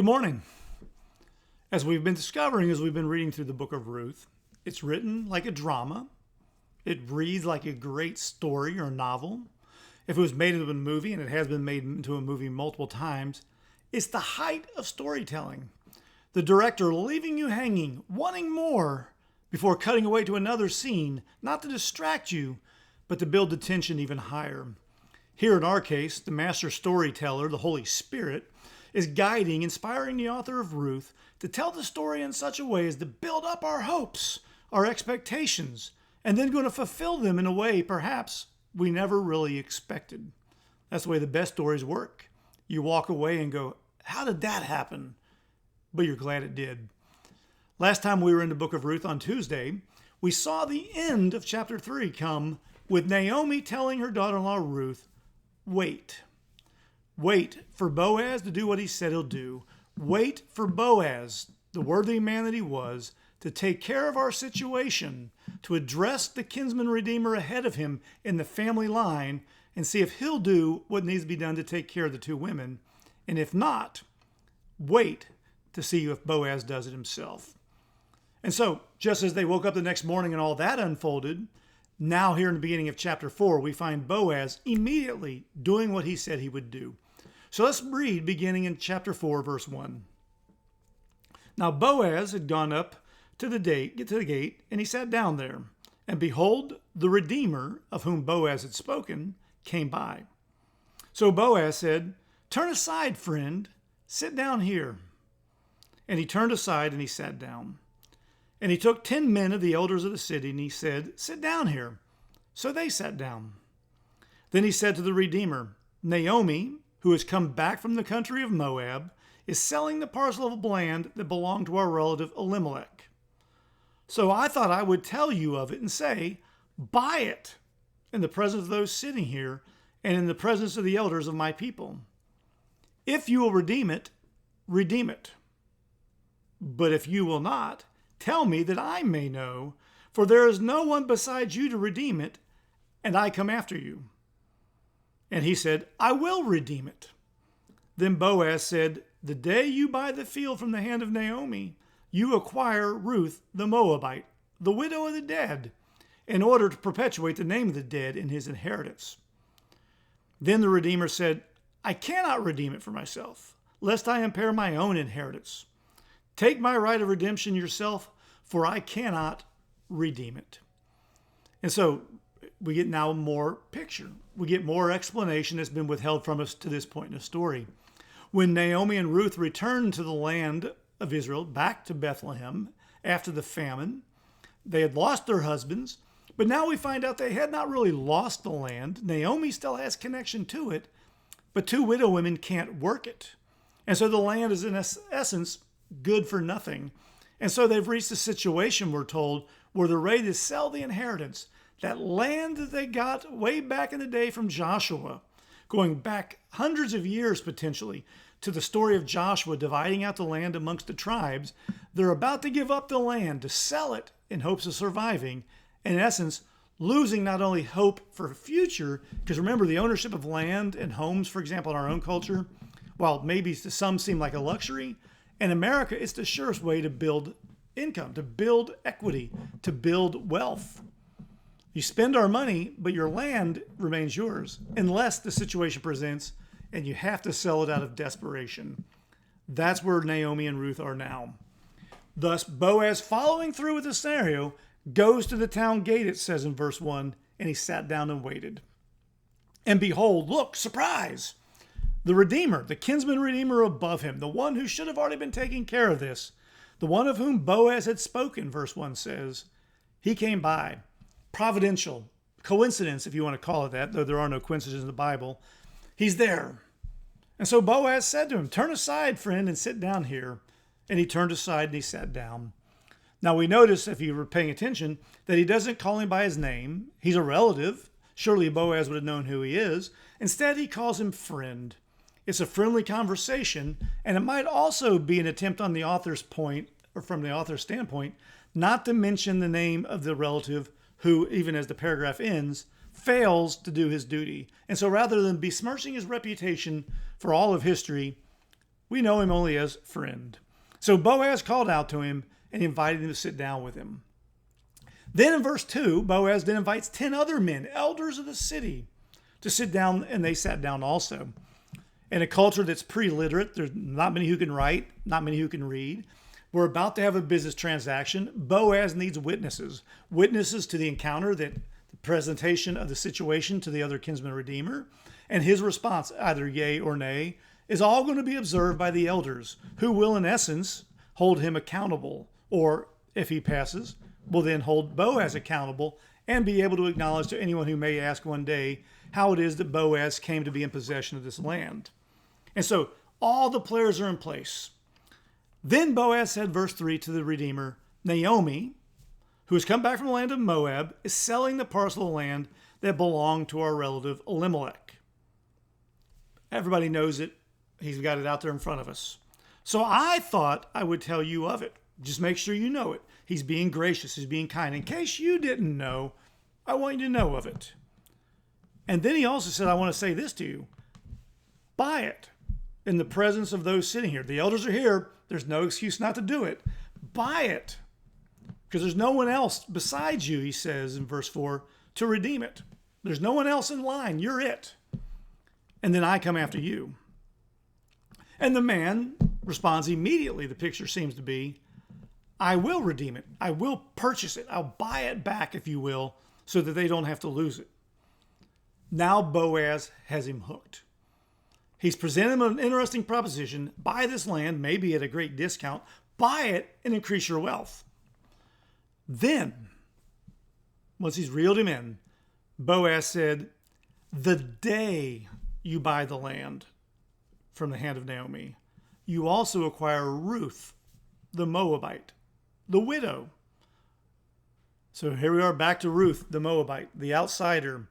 Good morning. As we've been discovering as we've been reading through the book of Ruth, it's written like a drama. It reads like a great story or novel. If it was made into a movie, and it has been made into a movie multiple times, it's the height of storytelling. The director leaving you hanging, wanting more, before cutting away to another scene, not to distract you, but to build the tension even higher. Here in our case, the master storyteller, the Holy Spirit, is guiding, inspiring the author of Ruth to tell the story in such a way as to build up our hopes, our expectations, and then going to fulfill them in a way perhaps we never really expected. That's the way the best stories work. You walk away and go, how did that happen? But you're glad it did. Last time we were in the book of Ruth on Tuesday, we saw the end of chapter 3 come with Naomi telling her daughter-in-law Ruth, wait. Wait for Boaz to do what he said he'll do. Wait for Boaz, the worthy man that he was, to take care of our situation, to address the kinsman redeemer ahead of him in the family line, and see if he'll do what needs to be done to take care of the two women. And if not, wait to see if Boaz does it himself. And so, just as they woke up the next morning and all that unfolded, now here in the beginning of chapter 4, we find Boaz immediately doing what he said he would do. So let's read beginning in chapter 4, verse 1. Now Boaz had gone up to the gate, and he sat down there. And behold, the Redeemer, of whom Boaz had spoken, came by. So Boaz said, turn aside, friend, sit down here. And he turned aside and he sat down. And he took 10 men of the elders of the city, and he said, sit down here. So they sat down. Then he said to the Redeemer, Naomi, who has come back from the country of Moab, is selling the parcel of land that belonged to our relative Elimelech. So I thought I would tell you of it and say, buy it in the presence of those sitting here and in the presence of the elders of my people. If you will redeem it, redeem it. But if you will not, tell me that I may know, for there is no one besides you to redeem it, and I come after you. And he said, I will redeem it. Then Boaz said, the day you buy the field from the hand of Naomi, you acquire Ruth the Moabite, the widow of the dead, in order to perpetuate the name of the dead in his inheritance. Then the Redeemer said, I cannot redeem it for myself, lest I impair my own inheritance. Take my right of redemption yourself, for I cannot redeem it. And so we get now more picture. We get more explanation that's been withheld from us to this point in the story. When Naomi and Ruth returned to the land of Israel, back to Bethlehem, after the famine, they had lost their husbands, but now we find out they had not really lost the land. Naomi still has connection to it, but two widow women can't work it. And so the land is in essence good for nothing. And so they've reached a situation, we're told, where they're ready to sell the inheritance. That land that they got way back in the day from Joshua, going back hundreds of years potentially to the story of Joshua dividing out the land amongst the tribes, they're about to give up the land to sell it in hopes of surviving. In essence, losing not only hope for the future, because remember the ownership of land and homes, for example, in our own culture, while maybe to some seem like a luxury, in America it's the surest way to build income, to build equity, to build wealth. You spend our money, but your land remains yours, unless the situation presents and you have to sell it out of desperation. That's where Naomi and Ruth are now. Thus, Boaz, following through with the scenario, goes to the town gate, it says in verse 1, and he sat down and waited. And behold, look, surprise! The Redeemer, the kinsman redeemer above him, the one who should have already been taking care of this, the one of whom Boaz had spoken, verse 1 says, he came by. Providential, coincidence, if you want to call it that, though there are no coincidences in the Bible. He's there. And so Boaz said to him, turn aside, friend, and sit down here. And he turned aside and he sat down. Now we notice, if you were paying attention, that he doesn't call him by his name. He's a relative. Surely Boaz would have known who he is. Instead, he calls him friend. It's a friendly conversation, and it might also be an attempt on the author's point, or from the author's standpoint, not to mention the name of the relative who, even as the paragraph ends, fails to do his duty. And so rather than besmirching his reputation for all of history, We know him only as friend. So Boaz called out to him and invited him to sit down with him. Then in verse 2, Boaz then invites 10 other men, elders of the city, to sit down, and they sat down also. In a culture that's pre-literate, there's not many who can write, not many who can read. We're about to have a business transaction. Boaz needs witnesses. Witnesses to the encounter, that the presentation of the situation to the other kinsman redeemer, and his response, either yea or nay, is all going to be observed by the elders, who will in essence hold him accountable, or if he passes, will then hold Boaz accountable and be able to acknowledge to anyone who may ask one day how it is that Boaz came to be in possession of this land. And so all the players are in place. Then Boaz said, verse 3, to the Redeemer, Naomi, who has come back from the land of Moab, is selling the parcel of land that belonged to our relative Elimelech. Everybody knows it. He's got it out there in front of us. So I thought I would tell you of it. Just make sure you know it. He's being gracious. He's being kind. In case you didn't know, I want you to know of it. And then he also said, I want to say this to you. Buy it in the presence of those sitting here. The elders are here. There's no excuse not to do it. Buy it. Because there's no one else besides you, he says in verse 4, to redeem it. There's no one else in line. You're it. And then I come after you. And the man responds immediately. The picture seems to be, I will redeem it. I will purchase it. I'll buy it back, if you will, so that they don't have to lose it. Now Boaz has him hooked. He's presented him an interesting proposition. Buy this land, maybe at a great discount. Buy it and increase your wealth. Then, once he's reeled him in, Boaz said, the day you buy the land from the hand of Naomi, you also acquire Ruth, the Moabite, the widow. So here we are back to Ruth, the Moabite, the outsider.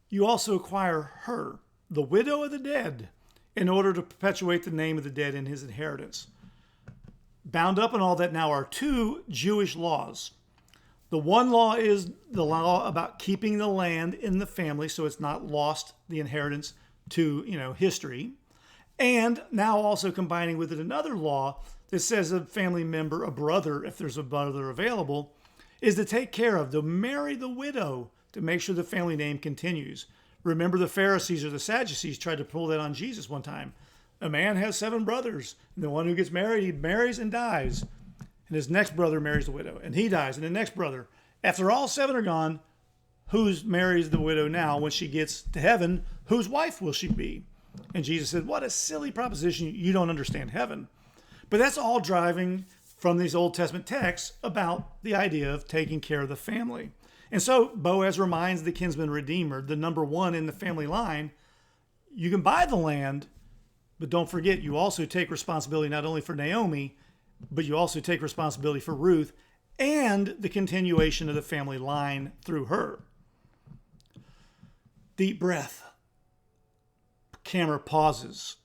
You also acquire her, the widow of the dead, in order to perpetuate the name of the dead in his inheritance. Bound up in all that now are two Jewish laws. The one law is the law about keeping the land in the family so it's not lost, the inheritance, to history. And now also combining with it another law that says a family member, a brother, if there's a brother available, is to take care of, to marry the widow to make sure the family name continues. Remember, the Pharisees or the Sadducees tried to pull that on Jesus one time. A man has 7 brothers, and the one who gets married, he marries and dies. And his next brother marries the widow, and he dies, and the next brother. After all 7 are gone, who marries the widow now? When she gets to heaven, whose wife will she be? And Jesus said, what a silly proposition. You don't understand heaven. But that's all driving from these Old Testament texts about the idea of taking care of the family. And so Boaz reminds the kinsman redeemer, the number one in the family line, you can buy the land, but don't forget, you also take responsibility not only for Naomi, but you also take responsibility for Ruth and the continuation of the family line through her. Deep breath. Camera pauses.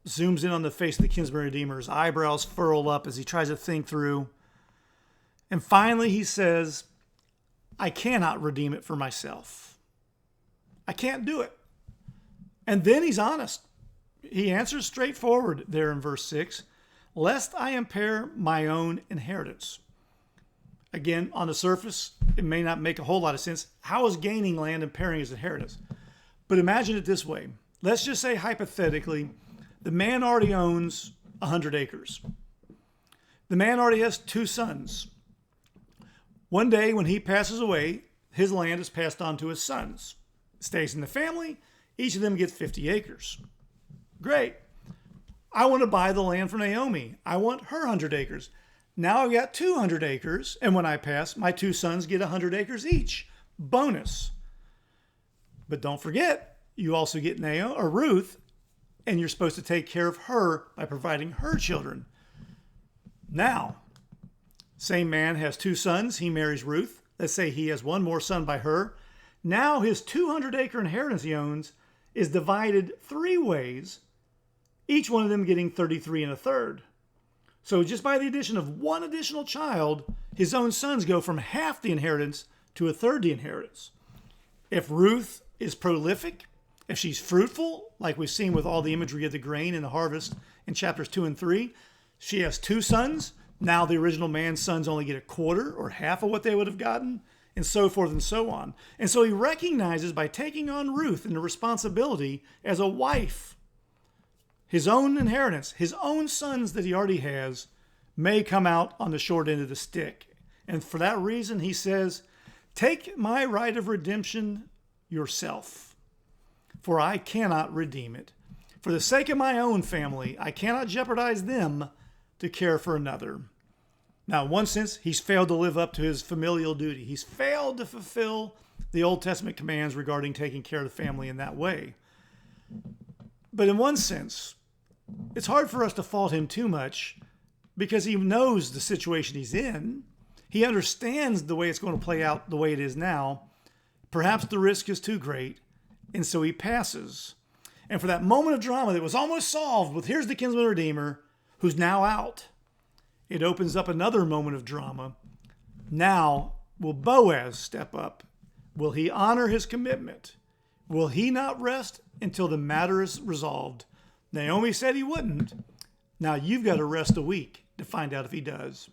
Zooms in on the face of the kinsman redeemer. His eyebrows furl up as he tries to think through. And finally he says, I cannot redeem it for myself. I can't do it. And then he's honest. He answers straightforward there in verse 6, lest I impair my own inheritance. Again, on the surface, it may not make a whole lot of sense. How is gaining land impairing his inheritance? But imagine it this way. Let's just say hypothetically, the man already owns 100 acres. The man already has 2 sons. One day when he passes away, his land is passed on to his sons. It stays in the family. Each of them gets 50 acres. Great. I want to buy the land for Naomi. I want her 100 acres. Now I've got 200 acres, and when I pass, my 2 sons get 100 acres each. Bonus. But don't forget, you also get Naomi or Ruth, and you're supposed to take care of her by providing her children. Now, same man has 2 sons. He marries Ruth. Let's say he has one more son by her. Now his 200-acre inheritance he owns is divided 3 ways, each one of them getting 33 1/3. So just by the addition of one additional child, his own sons go from half the inheritance to 1/3 the inheritance. If Ruth is prolific, If she's fruitful, like we've seen with all the imagery of the grain and the harvest in chapters 2 and 3, she has 2 sons. Now the original man's sons only get a quarter or half of what they would have gotten, and so forth and so on. And so he recognizes by taking on Ruth and the responsibility as a wife, his own inheritance, his own sons that he already has, may come out on the short end of the stick. And for that reason, he says, take my right of redemption yourself, for I cannot redeem it. For the sake of my own family, I cannot jeopardize them to care for another. Now, in one sense, he's failed to live up to his familial duty. He's failed to fulfill the Old Testament commands regarding taking care of the family in that way. But in one sense, it's hard for us to fault him too much because he knows the situation he's in. He understands the way it's going to play out the way it is now. Perhaps the risk is too great, and so he passes. And for that moment of drama that was almost solved with here's the kinsman redeemer who's now out, it opens up another moment of drama. Now, will Boaz step up? Will he honor his commitment? Will he not rest until the matter is resolved? Naomi said he wouldn't. Now you've got to rest a week to find out if he does.